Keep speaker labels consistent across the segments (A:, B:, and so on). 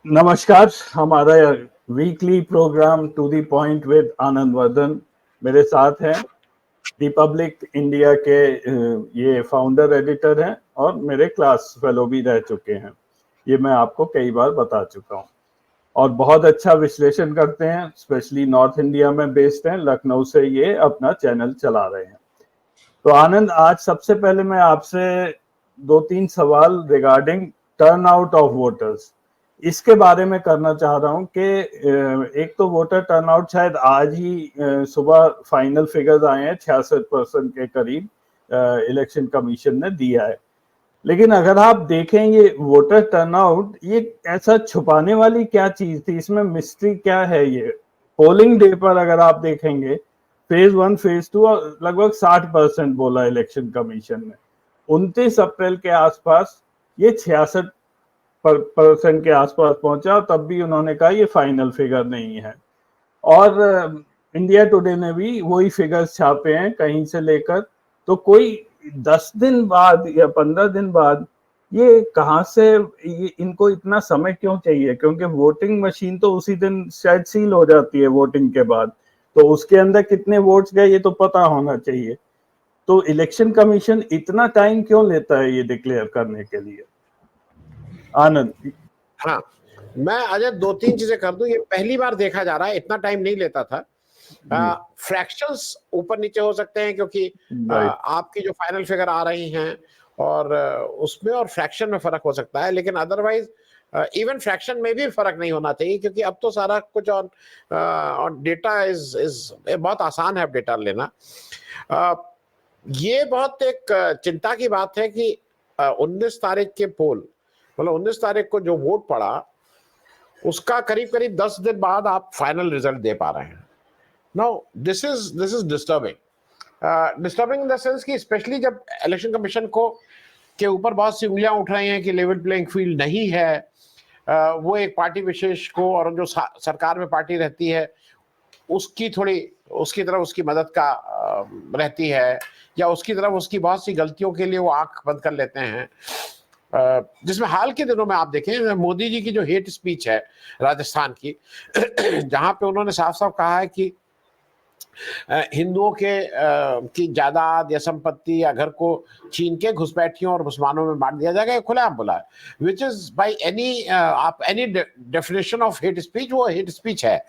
A: नमस्कार। हमारा weekly program to the point with Anand Vardhan मेरे साथ हैं। रिपब्लिक इंडिया के ये फाउंडर एडिटर हैं और मेरे क्लास फेलो भी रह चुके हैं। ये मैं आपको कई बार बता चुका हूँ और बहुत अच्छा विश्लेषण करते हैं। स्पेशली नॉर्थ इंडिया में बेस्ड हैं, लखनऊ से ये अपना चैनल चला रहे हैं। तो आनंद, आज सबसे पहले मैं आपसे 2-3 सवाल regarding turn out of voters इसके बारे में करना चाह रहा हूं कि एक तो वोटर टर्नआउट शायद आज ही सुबह फाइनल फिगर्स आए हैं, 66% के करीब इलेक्शन कमीशन ने दिया है। लेकिन अगर आप देखें ये वोटर टर्नआउट, ये ऐसा छुपाने वाली क्या चीज थी, इसमें मिस्ट्री क्या है? ये पोलिंग डे पर अगर आप देखेंगे फेज 1 फेज 2 लगभग 60% बोला इलेक्शन कमीशन ने। 29 अप्रैल के आसपास ये 66% के आसपास पहुंचा, तब भी उन्होंने कहा ये फाइनल फिगर नहीं है। और इंडिया टुडे ने भी वही फिगर्स छापे हैं कहीं से लेकर। तो कोई 10 दिन बाद या 15 दिन बाद ये कहां से, ये इनको इतना समय क्यों चाहिए? क्योंकि वोटिंग मशीन तो उसी दिन शायद सील हो जाती है वोटिंग के बाद, तो उसके अंदर कितने वोट्स गए ये तो पता होना चाहिए। तो इलेक्शन कमीशन इतना टाइम क्यों लेता है ये डिक्लेयर करने के लिए? आनंद।
B: हाँ, मैं अजय 2-3 चीजें कर दूं। ये पहली बार देखा जा रहा है, इतना टाइम नहीं लेता था। फ्रैक्शंस ऊपर नीचे हो सकते हैं क्योंकि आपकी जो फाइनल फिगर आ रही हैं और उसमें और फ्रैक्शन में फर्क हो सकता है, लेकिन अदरवाइज इवन फ्रैक्शन में भी फर्क नहीं होना चाहिए क्योंकि अब तो सारा कुछ ऑन डेटा इज बहुत आसान है अब डेटा लेना। ये बहुत एक चिंता की बात है कि 19 तारीख के पोल, मतलब 19 तारीख को जो वोट पड़ा उसका करीब करीब 10 दिन बाद आप फाइनल रिजल्ट दे पा रहे हैं। Now this is disturbing in the sense कि स्पेशली जब इलेक्शन कमीशन को के ऊपर बहुत सी उंगलियां उठ रही हैं कि लेवल प्लेइंग फील्ड नहीं है, वो एक पार्टी विशेष को और जो सरकार में पार्टी रहती है उसकी थोड़ी उसकी तरफ उसकी मदद का रहती है, या उसकी तरफ उसकी बहुत सी गलतियों के लिए वो आंख बंद कर लेते हैं। जिसमें हाल के दिनों में आप देखें मोदी जी की जो हेट स्पीच है राजस्थान की जहां पे उन्होंने साफ साफ कहा है कि हिंदुओं के की जायदाद या संपत्ति या घर को छीन के घुसपैठियों और मुसलमानों में बांट दिया जाएगा, खुलेआम बोला है, which is by any definition of hate speech वो हेट स्पीच है।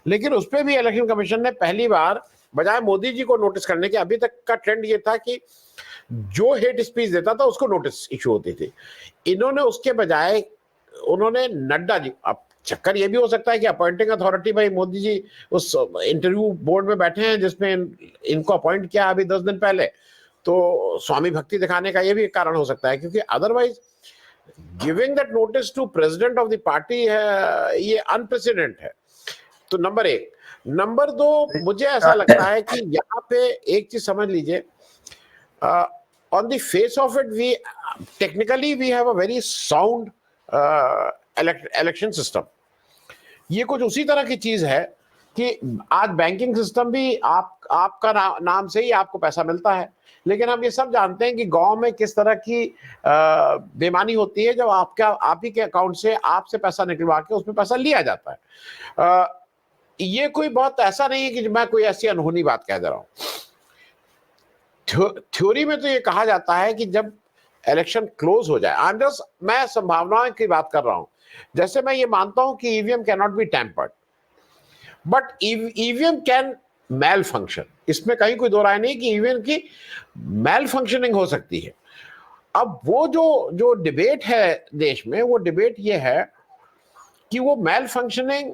B: लेकिन उस पर भी इलेक्शन कमीशन ने पहली बार बजाय मोदी जी को नोटिस करने के, अभी तक का ट्रेंड ये था कि जो हेट स्पीच देता था उसको नोटिस इशू होती थी, इन्होंने उसके बजाय उन्होंने नड्डा जी, अब चक्कर ये भी हो सकता है कि अपॉइंटिंग अथॉरिटी भाई मोदी जी उस इंटरव्यू बोर्ड में बैठे हैं जिसमें इनको अपॉइंट किया अभी 10 दिन पहले, तो स्वामी भक्ति दिखाने का ये भी एक कारण हो सकता है क्योंकि otherwise giving that notice to president of the party है ये अनप्रेसिडेंट है। तो नंबर 1। नंबर 2, मुझे ऐसा लगता है कि यहाँ पे एक चीज समझ लीजिए, on the face of it we technically we have a very sound election system। ये कुछ उसी तरह की चीज है कि आज बैंकिंग सिस्टम भी आपका नाम से ही आपको पैसा मिलता है, लेकिन हम ये सब जानते हैं कि गांव में किस तरह की बेईमानी होती है जब आप ही के अकाउंट से आपसे पैसा निकलवा के उसमें पैसा लिया जाता है। ये कोई बहुत ऐसा नहीं है कि मैं कोई ऐसी अनहोनी बात कह दे रहा हूं। थ्योरी में तो ये कहा जाता है कि जब इलेक्शन क्लोज हो जाए, मैं संभावनाओं की बात कर रहा हूं, जैसे मैं ये मानता हूं कि EVM can not be tampered but EVM can malfunction, इसमें कहीं कोई दो राय नहीं कि ईवीएम की मैल फंक्शनिंग हो सकती है। अब वो जो डिबेट है देश में, वो डिबेट ये है कि वो मैल फंक्शनिंग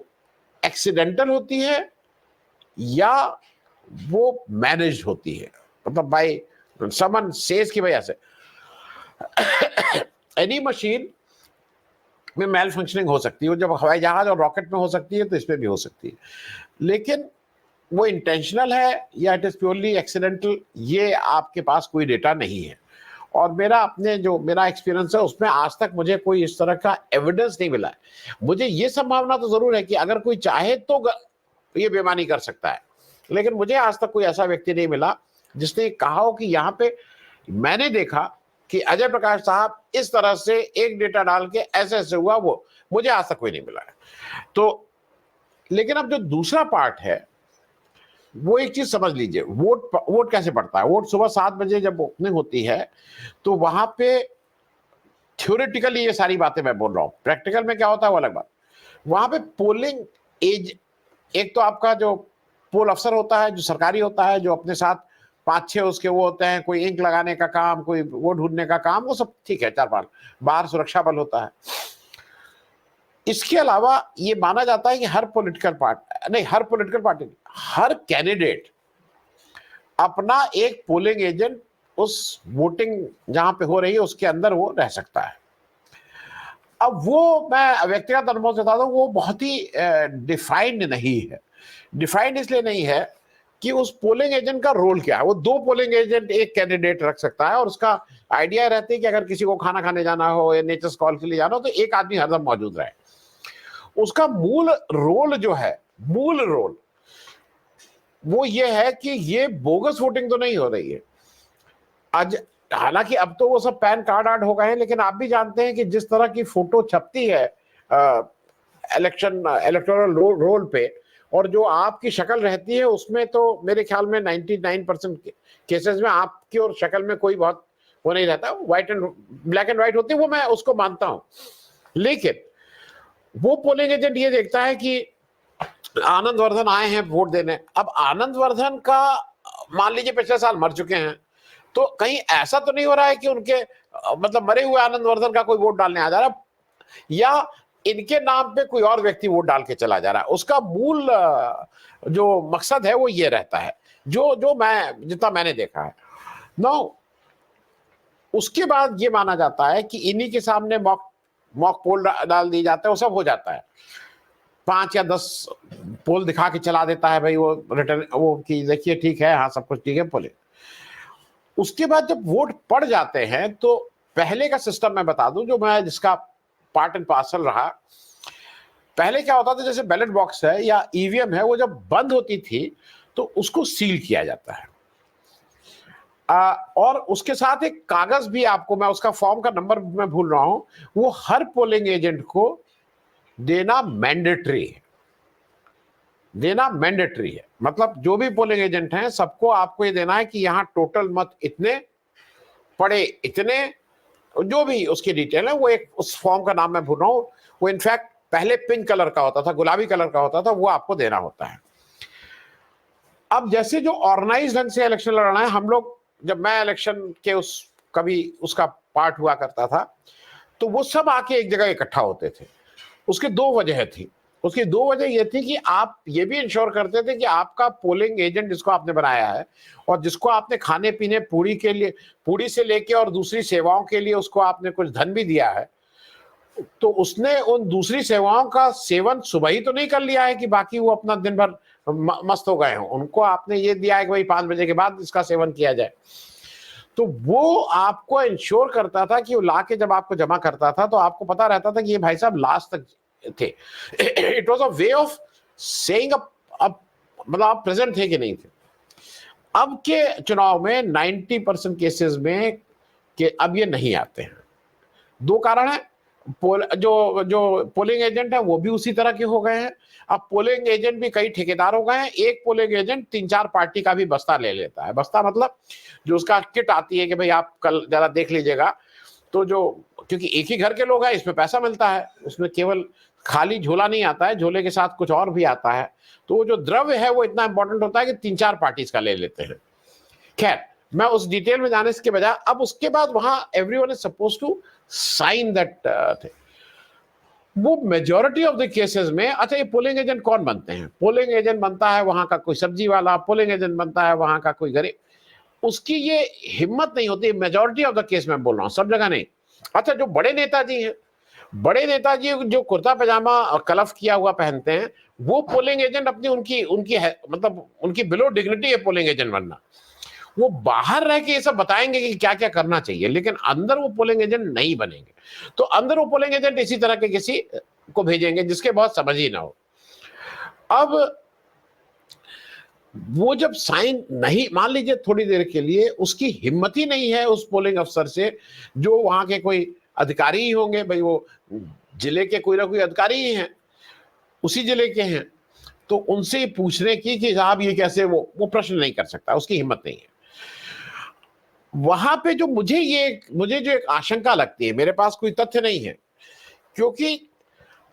B: एक्सीडेंटल होती है या वो मैनेज्ड होती है, मतलब भाई समन सेज की वजह से एनी मशीन में मैल फंक्शनिंग हो सकती है, जब हवाई जहाज और रॉकेट में हो सकती है तो इसमें भी हो सकती है, लेकिन वो इंटेंशनल है या इट इज प्योरली एक्सीडेंटल, ये आपके पास कोई डेटा नहीं है। और मेरा एक्सपीरियंस है उसमें आज तक मुझे कोई इस तरह का एविडेंस नहीं मिला है। मुझे ये संभावना तो जरूर है कि अगर कोई चाहे तो ये बेईमानी कर सकता है, लेकिन मुझे आज तक कोई ऐसा व्यक्ति नहीं मिला जिसने कहा हो कि यहाँ पे मैंने देखा कि अजय प्रकाश साहब इस तरह से एक डेटा डाल के ऐसे ऐसे हुआ, वो मुझे आज तक कोई नहीं मिला है। तो लेकिन अब जो दूसरा पार्ट है वो एक चीज समझ लीजिए, वोट कैसे पड़ता है। वोट सुबह 7 बजे जब ओपनिंग होती है तो वहां पे थ्योरेटिकली ये सारी बातें मैं बोल रहा हूं, प्रैक्टिकल में क्या होता है वो अलग बात। वहां पे पोलिंग एज, एक तो आपका जो पोल अफसर होता है जो सरकारी होता है, जो अपने साथ 5-6 उसके वो होते हैं, कोई इंक लगाने का काम, कोई वो ढूंढने का काम, वो सब ठीक है, 4-5 बाहर सुरक्षा बल होता है। इसके अलावा ये माना जाता है कि हर पॉलिटिकल पार्टी हर कैंडिडेट अपना एक पोलिंग एजेंट उस वोटिंग जहां पे हो रही है उसके अंदर वो रह सकता है। अब वो मैं व्यक्तिगत अनुभव से बताता हूं, वो बहुत ही डिफाइंड नहीं है। डिफाइंड इसलिए नहीं है कि उस पोलिंग एजेंट का रोल क्या है। वो 2 पोलिंग एजेंट एक कैंडिडेट रख सकता है और उसका आइडिया रहती है कि अगर किसी को खाना खाने जाना हो या नेचर्स कॉल के लिए जाना हो तो एक आदमी हरदम मौजूद रहे। उसका मूल रोल जो है, मूल रोल वो ये है कि ये बोगस वोटिंग तो नहीं हो रही है। आज हालांकि अब तो वो सब पैन कार्ड आर्ड हो गए हैं, लेकिन आप भी जानते हैं कि जिस तरह की फोटो छपती है इलेक्टोरल रोल पे और जो आपकी शक्ल रहती है उसमें, तो मेरे ख्याल में 99% केसेस में आपकी और शक्ल में कोई बहुत वो नहीं रहता। White and black and white होती है, वो मैं उसको मानता हूं। लेकिन वो पोलिंग एजेंट ये देखता है कि आनंद वर्धन आए हैं वोट देने। अब आनंद वर्धन का मान लीजिए पिछले साल मर चुके हैं, तो कहीं ऐसा तो नहीं हो रहा है कि उनके मतलब मरे हुए आनंद वर्धन का कोई वोट डालने आ जा रहा है या इनके नाम पे कोई और व्यक्ति वोट डाल के चला जा रहा है। उसका मूल जो मकसद है वो ये रहता है, जो मैं जितना मैंने देखा है। नो, उसके बाद ये माना जाता है कि इन्हीं के सामने मॉक पोल डाल दी जाता है, वो सब हो जाता है। 5 या 10 पोल दिखा के चला देता है भाई वो रिटर्न, वो कि देखिए ठीक है, हाँ सब कुछ ठीक है पोलिंग। उसके बाद जब वोट पड़ जाते हैं तो पहले का सिस्टम मैं बता दूं, जो मैं जिसका पार्ट एंड पार्सल रहा। पहले क्या होता था, जैसे बैलेट बॉक्स है या ईवीएम है, वो जब बंद होती थी तो उसको सील किया जाता है और उसके साथ एक कागज भी आपको, मैं उसका फॉर्म का नंबर मैं भूल रहा हूं, वो हर पोलिंग एजेंट को देना मैंडेटरी है। देना मैंडेटरी है मतलब जो भी पोलिंग एजेंट हैं सबको आपको ये देना है कि यहां टोटल मत इतने पड़े, इतने, जो भी उसकी डिटेल है वो एक, उस फॉर्म का नाम मैं भूल रहा हूं, वो इनफैक्ट पहले पिंक कलर का होता था, गुलाबी कलर का होता था, वो आपको देना होता है। अब जैसे जो ऑर्गेनाइज ढंग से इलेक्शन लड़ना है, हम लोग जब मैं इलेक्शन के कभी उसका पार्ट हुआ करता था तो वो सब आके एक जगह इकट्ठा होते थे। उसकी 2 वजह थी। उसकी 2 वजह ये थी कि आप ये भी इंश्योर करते थे कि आपका पोलिंग एजेंट जिसको आपने बनाया है और जिसको आपने खाने पीने पूरी के लिए, पूरी से लेके और दूसरी सेवाओं के लिए उसको आपने कुछ धन भी दिया है, तो उसने उन दूसरी सेवाओं का सेवन सुबह ही तो नहीं कर लिया है कि बाकी वो अपना दिन भर मस्त हो गए हों। उनको आपने ये दिया है कि भाई 5 बजे के बाद इसका सेवन किया जाए। तो वो आपको इंश्योर करता था कि वो लाके जब आपको जमा करता था तो आपको पता रहता था कि ये भाई साहब लास्ट तक थे। It was a way of saying मतलब आप प्रेजेंट थे कि नहीं थे। अब के चुनाव में 90% केसेस में कि अब ये नहीं आते हैं। 2 कारण है, जो पोलिंग एजेंट है वो भी उसी तरह के हो गए हैं। अब पोलिंग एजेंट भी कई ठेकेदार हो गए हैं। एक पोलिंग एजेंट 3-4 पार्टी का भी बस्ता ले लेता है। बस्ता मतलब जो उसका किट आती है कि भाई आप कल जरा देख लीजिएगा, तो जो, क्योंकि एक ही घर के लोग हैं, इसमें पैसा मिलता है, उसमें केवल खाली झोला नहीं आता है, झोले के साथ कुछ और भी आता है। तो वो जो द्रव्य है वो इतना इंपॉर्टेंट होता है कि 3-4 पार्टीज का ले लेते हैं। खैर, मैं उस डिटेल में जाने के बजाय, अब उसके बाद वहां everyone is supposed to sign that thing. वो मेजॉरिटी ऑफ द केसेस में, अच्छा ये पोलिंग एजेंट कौन बनते हैं? पोलिंग एजेंट बनता है वहां का कोई सब्जी वाला, पोलिंग एजेंट बनता है वहां का कोई गरीब। उसकी ये हिम्मत नहीं होती, मेजॉरिटी ऑफ द केस में बोल रहा हूं, सब जगह नहीं। अच्छा, जो बड़े नेताजी हैं, बड़े नेताजी जो कुर्ता पैजामा और कलफ किया हुआ पहनते हैं, वो पोलिंग एजेंट अपनी उनकी उनकी मतलब उनकी बिलो डिग्निटी है पोलिंग एजेंट बनना। वो बाहर रह के ये सब बताएंगे कि क्या क्या करना चाहिए, लेकिन अंदर वो पोलिंग एजेंट नहीं बनेंगे। तो अंदर वो पोलिंग एजेंट इसी तरह के किसी को भेजेंगे जिसके बहुत समझ ही ना हो। अब वो जब साइन नहीं, मान लीजिए थोड़ी देर के लिए उसकी हिम्मत ही नहीं है उस पोलिंग अफसर से, जो वहां के कोई अधिकारी ही होंगे, भाई वो जिले के कोई ना कोई अधिकारी ही हैं, उसी जिले के हैं, तो उनसे पूछने की कि साहब ये कैसे, वो प्रश्न नहीं कर सकता, उसकी हिम्मत नहीं है। वहां पे जो मुझे जो एक आशंका लगती है, मेरे पास कोई तथ्य नहीं है, क्योंकि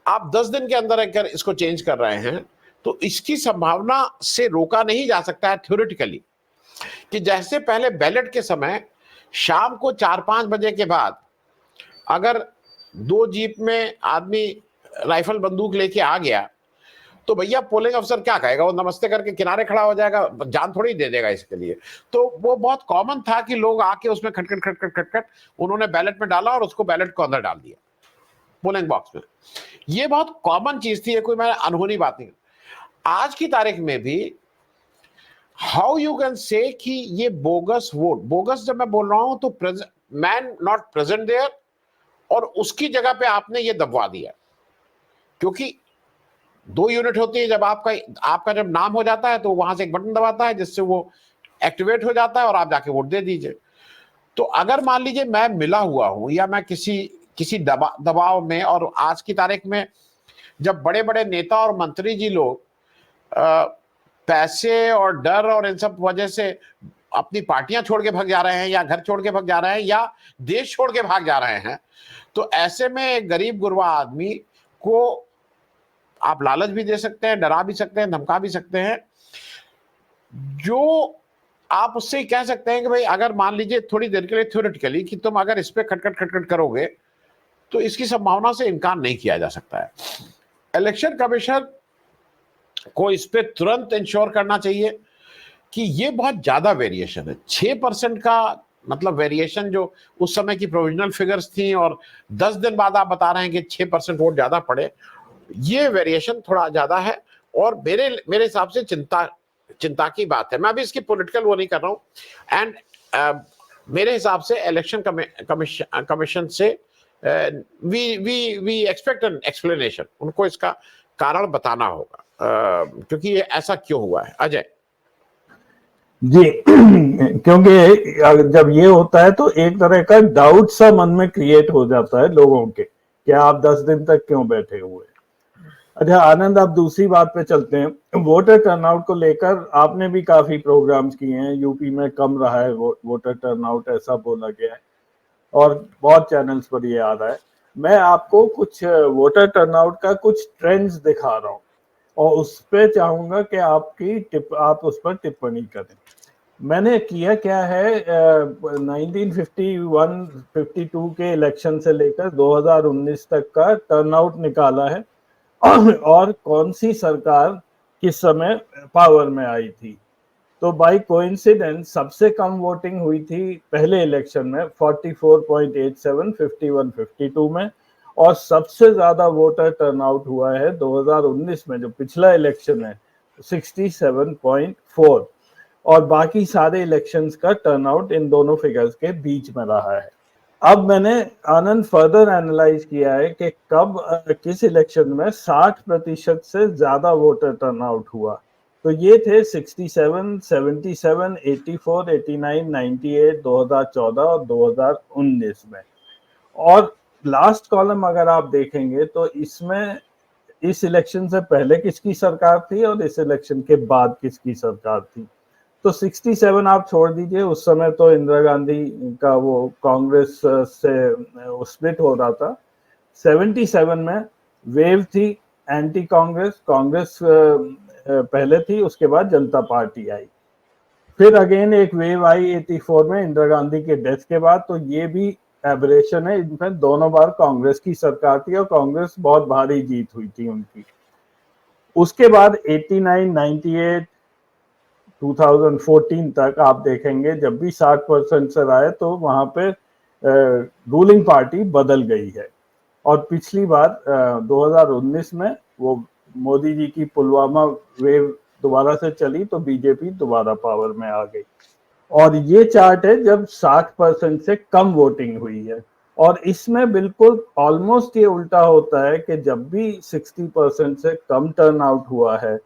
B: आप 10 दिन के अंदर अगर इसको चेंज कर रहे हैं तो इसकी संभावना से रोका नहीं जा सकता है थ्योरेटिकली, कि जैसे पहले बैलेट के समय शाम को 4-5 बजे के बाद अगर 2 जीप में आदमी राइफल बंदूक लेके आ गया तो भैया पोलिंग अफसर क्या कहेगा, वो नमस्ते करके किनारे खड़ा हो जाएगा, जान थोड़ी दे देगा इसके लिए। तो वो बहुत कॉमन था कि लोग आके उसमें खटखट खटखट खटखट उन्होंने बैलेट में डाला और उसको बैलेट को अंदर डाल दिया पोलिंग बॉक्स में। ये बहुत कॉमन चीज थी, ये कोई मैंने अनहोनी बात नहीं। आज की तारीख में भी हाउ यू कैन से कि ये बोगस वोट, बोगस जब मैं बोल रहा हूं तो मैन नॉट प्रेजेंट देयर, और उसकी जगह पे आपने ये दबवा दिया, क्योंकि 2 यूनिट होती है, जब आपका जब नाम हो जाता है तो वहां से एक बटन दबाता है जिससे वो एक्टिवेट हो जाता है और आप जाके वोट दे दीजिए। तो अगर मान लीजिए मैं मिला हुआ हूं या मैं किसी दबाव में, और आज की तारीख में जब बड़े बड़े नेता और मंत्री जी लोग पैसे और डर और इन सब वजह से अपनी पार्टियां छोड़ के भाग जा रहे हैं, या घर छोड़ के भाग जा रहे हैं, या देश छोड़ के भाग जा रहे हैं, तो ऐसे में गरीब गुरबा आदमी को आप लालच भी दे सकते हैं, डरा भी सकते हैं, धमका भी सकते हैं। जो आप उससे कह सकते हैं कि भाई अगर मान लीजिए थोड़ी देर के लिए थ्योरेटिकली कि तुम अगर इस पे खटखट खटखट करोगे तो इसकी संभावना से इनकार नहीं किया जा सकता है। इलेक्शन कमीशन को इस पे तुरंत इंश्योर करना चाहिए कि ये बहुत ज्यादा वेरिएशन है। 6% का मतलब वेरिएशन जो उस समय की प्रोविजनल फिगर्स थी, और 10 दिन बाद आप बता रहे हैं कि 6% वोट ज्यादा पड़े, ये वेरिएशन थोड़ा ज्यादा है, और मेरे हिसाब से चिंता की बात है। मैं अभी इसकी पॉलिटिकल वो नहीं कर रहा हूं। एंड मेरे हिसाब से इलेक्शन कमीशन से वी एक्सपेक्ट एन एक्सप्लेनेशन, उनको इसका कारण बताना होगा क्योंकि ये ऐसा क्यों हुआ है। अजय
A: जी क्योंकि जब ये होता है तो एक तरह का डाउट सा मन में क्रिएट हो जाता है लोगों के, कि आप 10 दिन तक क्यों बैठे हुए। अच्छा आनंद, आप दूसरी बात पे चलते हैं। वोटर टर्नआउट को लेकर आपने भी काफी प्रोग्राम्स किए हैं, यूपी में कम रहा है वोटर टर्नआउट ऐसा बोला गया है, और बहुत चैनल्स पर ये आ रहा है। मैं आपको कुछ वोटर टर्नआउट का कुछ ट्रेंड्स दिखा रहा हूँ, और उस पर चाहूंगा कि आप उस पर टिप्पणी करें। मैंने किया क्या है, 1951-52 के इलेक्शन से लेकर 2019 तक का टर्नआउट निकाला है, और कौन सी सरकार किस समय पावर में आई थी। तो बाय कोइंसिडेंस सबसे कम वोटिंग हुई थी पहले इलेक्शन में 44.87 51-52 में, और सबसे ज्यादा वोटर टर्नआउट हुआ है 2019 में जो पिछला इलेक्शन है 67.4, और बाकी सारे इलेक्शंस का टर्नआउट इन दोनों फिगर्स के बीच में रहा है। अब मैंने आनंद फर्दर एनालाइज किया है कि कब किस इलेक्शन में 60% से ज्यादा वोटर टर्नआउट हुआ। तो ये थे 67, 77, 84, 89, 98, 2014 और 2019 में। और लास्ट कॉलम अगर आप देखेंगे तो इसमें इस इलेक्शन से पहले किसकी सरकार थी और इस इलेक्शन के बाद किसकी सरकार थी। तो 67 आप छोड़ दीजिए, उस समय तो इंदिरा गांधी का वो कांग्रेस से स्प्लिट हो रहा था। 77 में वेव थी एंटी कांग्रेस, कांग्रेस पहले थी, उसके बाद जनता पार्टी आई। फिर अगेन एक वेव आई 84 में इंदिरा गांधी के डेथ के बाद। तो ये भी एबरेशन है, इनफैक्ट दोनों बार कांग्रेस की सरकार थी और कांग्रेस बहुत भारी जीत हुई थी उनकी। उसके बाद 89, 98, 2014 तक आप देखेंगे जब भी 60% से रहा है तो वहां पे रूलिंग पार्टी बदल गई है। और पिछली बार 2019 में वो मोदी जी की पुलवामा वेव दोबारा से चली तो बीजेपी दोबारा पावर में आ गई। और ये चार्ट है जब 60% से कम वोटिंग हुई है, और इसमें बिल्कुल ऑलमोस्ट ये उल्टा होता है कि जब भी 60% से कम टर्न आउट हुआ है,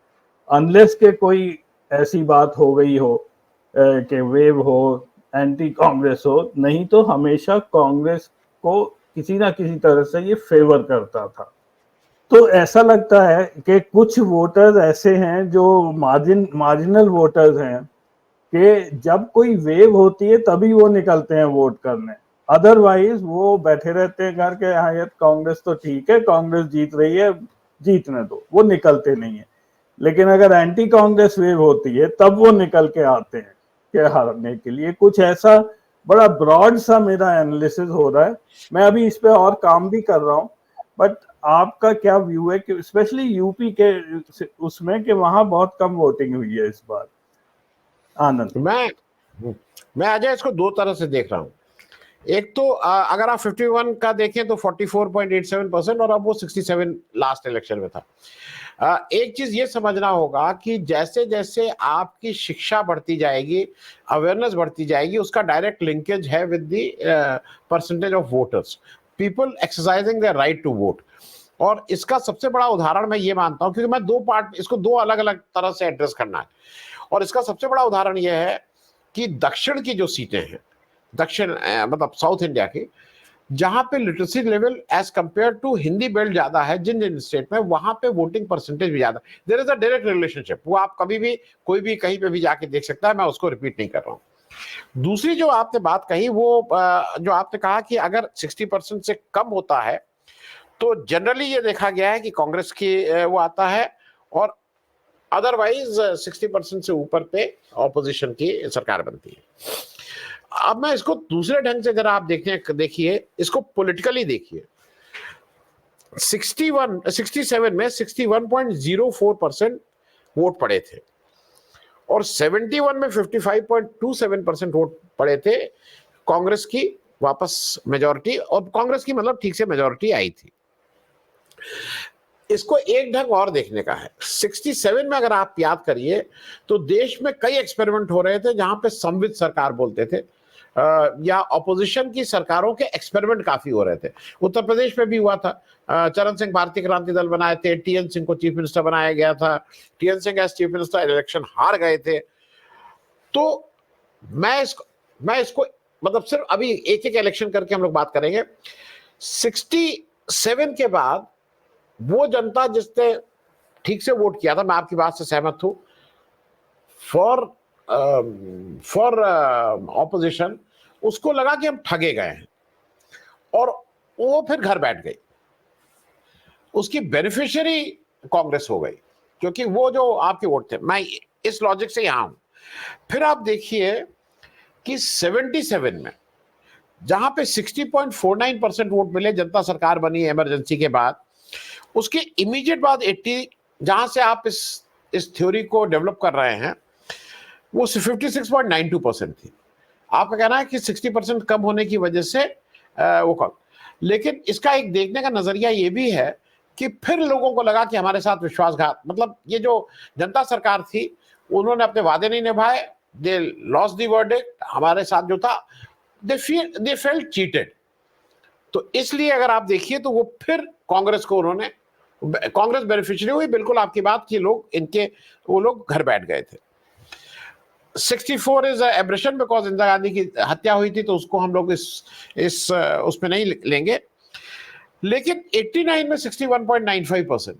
A: अनलेस के कोई ऐसी बात हो गई हो कि वेव हो, एंटी कांग्रेस हो, नहीं तो हमेशा कांग्रेस को किसी ना किसी तरह से ये फेवर करता था। तो ऐसा लगता है कि कुछ वोटर्स ऐसे हैं जो मार्जिनल वोटर्स हैं कि जब कोई वेव होती है तभी वो निकलते हैं वोट करने, अदरवाइज वो बैठे रहते हैं घर के, हाँ यार कांग्रेस तो ठीक है, कांग्रेस जीत रही है, जीतने दो, वो निकलते नहीं है। लेकिन अगर एंटी कांग्रेस वेव होती है तब वो निकल के आते हैं कि हारने के लिए। कुछ ऐसा बड़ा ब्रॉड सा मेरा एनालिसिस हो रहा है, मैं अभी इस पे और काम भी कर रहा हूँ, बट आपका क्या व्यू है कि स्पेशली यूपी के उसमें कि वहां बहुत कम वोटिंग हुई है इस बार? आनंद।
B: मैं अजय इसको दो तरह से देख रहा हूं। एक तो अगर आप 51 का देखें तो 44.87%, और अब वो 67 लास्ट इलेक्शन में था। एक चीज ये समझना होगा कि जैसे जैसे आपकी शिक्षा बढ़ती जाएगी, अवेयरनेस बढ़ती जाएगी, उसका डायरेक्ट लिंकेज है with the percentage of voters, people exercising their right to vote. और इसका सबसे बड़ा उदाहरण मैं ये मानता हूं, क्योंकि मैं दो पार्ट, इसको दो अलग अलग तरह से एड्रेस करना है, और इसका सबसे बड़ा उदाहरण यह है कि दक्षिण की जो सीटें हैं, दक्षिण मतलब साउथ इंडिया की, जहां पे literacy level as compared to Hindi belt ज्यादा है, जिन जिन स्टेट में, वहां पे वोटिंग परसेंटेज भी ज्यादा। There is a direct relationship, वो आप कभी भी कोई भी कहीं पे भी जाके देख सकता है, मैं उसको रिपीट नहीं कर रहा हूं। दूसरी जो आपने बात कही, वो जो आपने कहा कि अगर 60% से कम होता है तो जनरली ये देखा गया है कि कांग्रेस की वो आता है, और अदरवाइज 60% से ऊपर पे ऑपोजिशन की सरकार बनती है। अब मैं इसको दूसरे ढंग से जरा आप देखिए, इसको पॉलिटिकली देखिए। 67 में 61.04% वोट पड़े थे, और 71 में 55.27% वोट पड़े थे। कांग्रेस की वापस मेजॉरिटी, और कांग्रेस की मतलब ठीक से मेजॉरिटी आई थी। इसको एक ढंग और देखने का है। 67 में अगर आप याद करिए तो देश में कई एक्सपेरिमेंट हो रहे थे जहां पे संवित सरकार बोलते थे, या ऑपोजिशन की सरकारों के एक्सपेरिमेंट काफी हो रहे थे। उत्तर प्रदेश में भी हुआ था, चरण सिंह भारतीय क्रांति दल बनाए थे, टीएन सिंह को चीफ मिनिस्टर बनाया गया था, TN Singh as chief minister election हार गए थे। तो मैं इसको मतलब सिर्फ अभी एक एक इलेक्शन करके हम लोग बात करेंगे। 67 के बाद वो जनता जिसने ठीक से वोट किया था, मैं आपकी बात से सहमत हूं, फॉर ऑपोजिशन, उसको लगा कि हम ठगे गए हैं, और वो फिर घर बैठ गई। उसकी बेनिफिशियरी कांग्रेस हो गई, क्योंकि वो जो आपके वोट थे। मैं इस लॉजिक से यहां हूं। फिर आप देखिए कि 77 में जहां पे 60.49% वोट मिले, जनता सरकार बनी इमरजेंसी के बाद, उसके इमीडिएट बाद 80, जहां से आप इस थ्योरी को डेवलप कर रहे हैं, वो 56.92% थी। आपका कहना है कि 60% कम होने की वजह से वो कम। लेकिन इसका एक देखने का नजरिया ये भी है कि फिर लोगों को लगा कि हमारे साथ विश्वासघात, मतलब ये जो जनता सरकार थी, उन्होंने अपने वादे नहीं निभाए, दे लॉस्ट द वर्डिक्ट, हमारे साथ जो था, दे फेल्ट चीटेड। तो इसलिए अगर आप देखिए तो वो फिर कांग्रेस को उन्होंने, कांग्रेस बेनिफिशियरी हुई, बिल्कुल आपकी बात की, वो लोग घर बैठ गए थे। 64 is aberration, because Indira Gandhi की हत्या हुई थी, तो उसको हम लोग उसमें नहीं लेंगे। लेकिन 89 में 61.95%,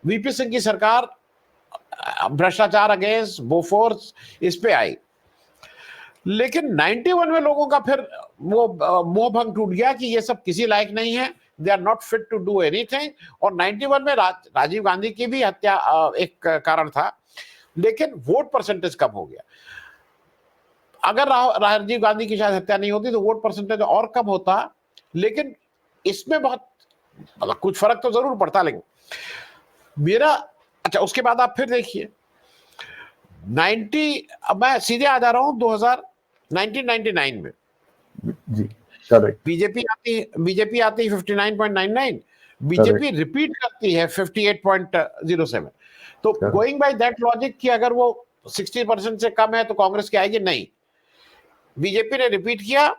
B: वीपी सिंह की सरकार भ्रष्टाचार अगेंस्ट बोफोर्स इस पे आई। लेकिन 91 में लोगों का फिर वो मोह भंग टूट गया कि ये सब किसी लायक नहीं है, they are not fit to do anything. और 91 में राजीव गांधी की भी हत्या एक कारण था, लेकिन वोट परसेंटेज कम हो गया। अगर राजीव गांधी की शायद हत्या नहीं होती तो वोट परसेंटेज और कम होता, लेकिन इसमें बहुत मतलब कुछ फर्क तो जरूर पड़ता। लेकिन मेरा अच्छा, उसके बाद आप फिर देखिए 90, अब मैं सीधे आ जा रहा हूं 1999 में
A: जी, करेक्ट।
B: बीजेपी आती है 59.99, बीजेपी रिपीट करती है 58.07। तो गोइंग बाय दैट लॉजिक कि अगर वो 60% से कम है तो कांग्रेस की आएगी, नहीं, बीजेपी ने रिपीट किया।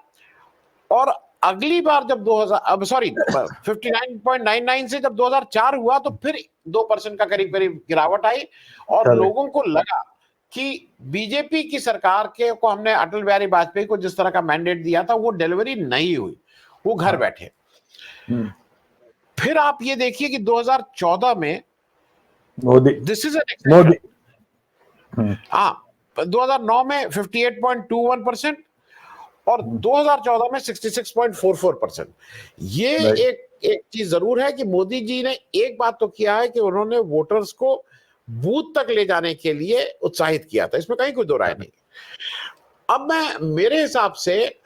B: और अगली बार जब 59.99 से जब 2004 हुआ तो फिर 2% का करीब करीब गिरावट आई, और लोगों को लगा कि बीजेपी की सरकार के को हमने अटल बिहारी वाजपेयी को जिस तरह का मैंडेट दिया था वो डिलीवरी नहीं हुई, वो घर बैठे। फिर आप ये देखिए कि 2014 में
A: Modi
B: this is an
A: Modi
B: 2009 में 58.21% और 2014 में 66.44%। ये एक चीज जरूर है कि मोदी जी ने एक बात तो किया है कि उन्होंने वोटर्स को बूथ तक ले जाने के लिए उत्साहित किया था, इसमें कहीं कोई दो राय नहीं। अब मेरे हिसाब से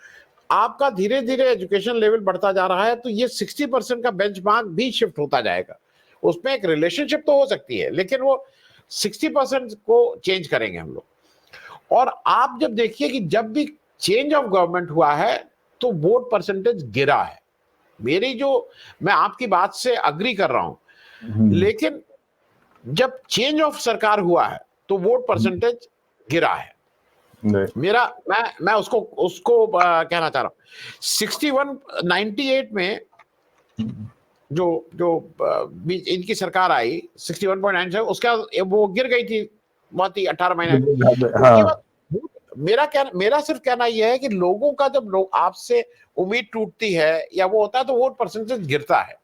B: आपका धीरे धीरे एजुकेशन लेवल बढ़ता जा रहा है, तो ये 60% का बेंचमार्क भी शिफ्ट होता जाएगा। उसमें एक रिलेशनशिप तो हो सकती है, लेकिन वो 60% को चेंज करेंगे हम लोग। और आप जब देखिए कि जब भी चेंज ऑफ गवर्नमेंट हुआ है तो वोट परसेंटेज गिरा है। मैं आपकी बात से अग्री कर रहा हूं, लेकिन जब चेंज ऑफ सरकार हुआ है तो वोट परसेंटेज गिरा है। मैं उसको कहना चाह रहा हूं 98 में जो इनकी सरकार आई 61.9, उसका वो गिर गई थी बहुत ही 18 महीने। उसके बाद मेरा सिर्फ कहना यह है कि लोगों का जब आपसे उम्मीद टूटती है या वो होता है तो वोट परसेंटेज गिरता है।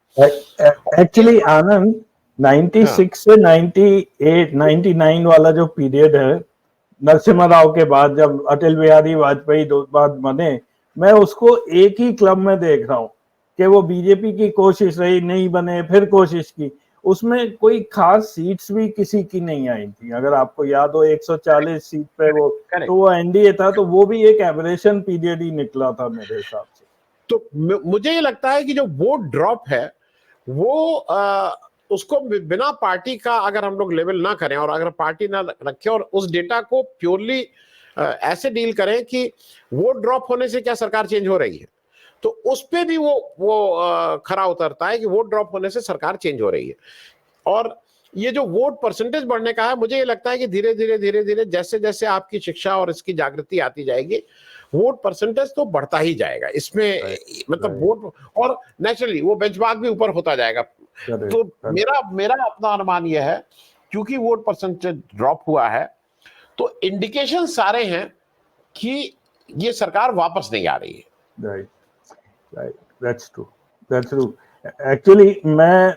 A: एक्चुअली आनंद 96 से 98 99 वाला जो पीरियड है नरसिम्हा राव के बाद, जब अटल बिहारी वाजपेयी बाद बने, मैं उसको एक ही क्लब में देख रहा हूँ कि वो बीजेपी की कोशिश रही, नहीं बने, फिर कोशिश की, उसमें कोई खास सीट्स भी किसी की नहीं आई थी। अगर आपको याद हो 140 सीट पे वो एनडीए था, तो वो भी एक एवरेशन पीरियड ही निकला था मेरे हिसाब से।
B: तो मुझे ये लगता है कि जो वोट ड्रॉप है वो उसको बिना पार्टी का अगर हम लोग लेवल ना करें और अगर पार्टी ना रखें और उस डेटा को प्योरली ऐसे डील करें कि वोट ड्रॉप होने से क्या सरकार चेंज हो रही है, तो उस पे भी वो खरा उतरता है कि वोट ड्रॉप होने से सरकार चेंज हो रही है। और ये जो वोट परसेंटेज बढ़ने का है, मुझे ये लगता है कि धीरे धीरे जैसे जैसे आपकी शिक्षा और इसकी जागृति आती जाएगी, वोट परसेंटेज तो बढ़ता ही जाएगा इसमें, मतलब वोट, और नेचुरली वो बेंचमार्क भी ऊपर होता जाएगा। तो मेरा अपना अनुमान यह है, क्योंकि वोट परसेंटेज ड्रॉप हुआ है तो इंडिकेशन सारे हैं कि ये सरकार वापस नहीं आ रही है।
A: Right, that's true. एक्चुअली मैं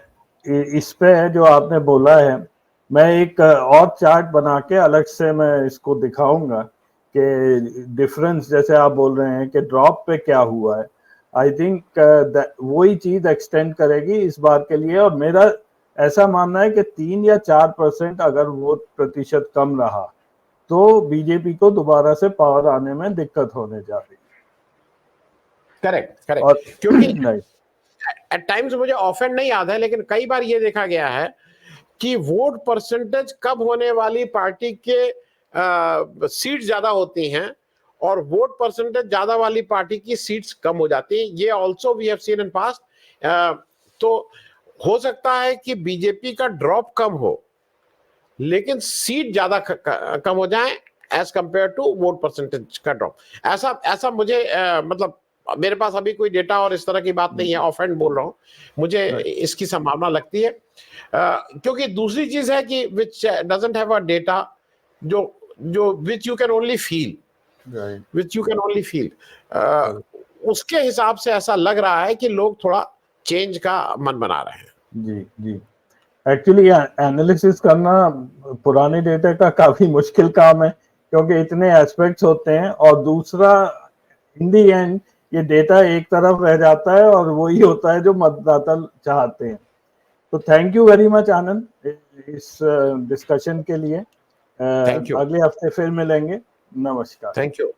A: इस पे जो आपने बोला है, मैं एक और चार्ट बना के अलग से मैं इसको दिखाऊंगा कि डिफरेंस, जैसे आप बोल रहे हैं कि ड्रॉप पे क्या हुआ है। आई थिंक वही चीज एक्सटेंड करेगी इस बार के लिए, और मेरा ऐसा मानना है कि 3 या 4% अगर वोट प्रतिशत कम रहा तो बीजेपी को दोबारा से पावर आने में दिक्कत होने जा रही है।
B: करेक्ट, क्योंकि एट टाइम्स मुझे ऑफेंड नहीं याद है, लेकिन कई बार ये देखा गया है कि वोट परसेंटेज कम होने वाली पार्टी के सीट ज्यादा होती हैं और वोट परसेंटेज ज्यादा वाली पार्टी की सीट्स कम हो जाती हैं। ये also we have seen in past. तो हो सकता है कि बीजेपी का ड्रॉप कम हो लेकिन सीट ज्यादा कम हो जाए as compared to vote percentage का ड्रॉप। ऐसा मुझे मतलब मेरे पास अभी कोई डेटा और इस तरह की बात नहीं है, ऑफ हैंड बोल रहा हूं, मुझे इसकी संभावना लगती है। क्योंकि दूसरी चीज है कि which doesn't have a data, जो which you can only feel, उसके हिसाब से ऐसा लग रहा है कि लोग थोड़ा चेंज का मन बना रहे हैं।
A: जी एक्चुअली एनालिसिस करना पुराने डेटा का काफी मुश्किल काम है, क्योंकि इतने एस्पेक्ट्स होते हैं, और दूसरा इन दी एंड ये डेटा एक तरफ रह जाता है और वही होता है जो मतदाता चाहते हैं। तो थैंक यू वेरी मच आनंद इस डिस्कशन के लिए। अगले हफ्ते फिर मिलेंगे। नमस्कार।
B: Thank you.